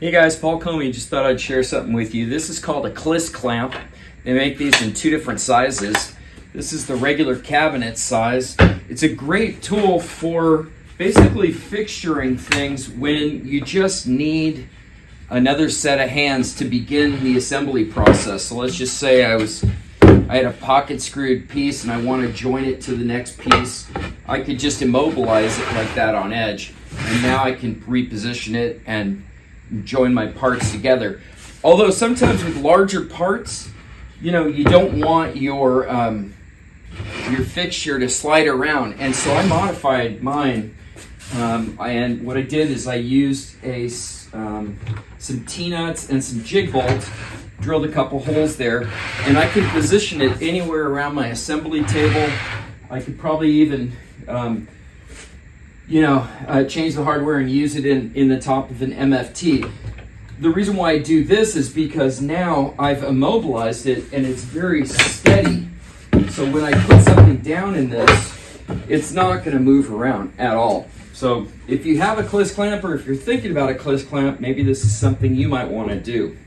Hey guys, Paul Comi. Just thought I'd share something with you. This is called a Kliss Clamp. They make these in 2 different sizes. This is the regular cabinet size. It's a great tool for basically fixturing things when you just need another set of hands to begin the assembly process. So let's just say I had a pocket screwed piece and I want to join it to the next piece. I could just immobilize it like that on edge, and now I can reposition it and join my parts together. Although sometimes with larger parts, you don't want your fixture to slide around, and so I modified mine. And what I did is I used some T-nuts and some jig bolts, drilled a couple holes there, and I could position it anywhere around my assembly table. I could probably even change the hardware and use it in the top of an MFT. The reason why I do this is because now I've immobilized it and it's very steady. So when I put something down in this, it's not going to move around at all. So if you have a Kliss clamp, or if you're thinking about a Kliss clamp, maybe this is something you might want to do.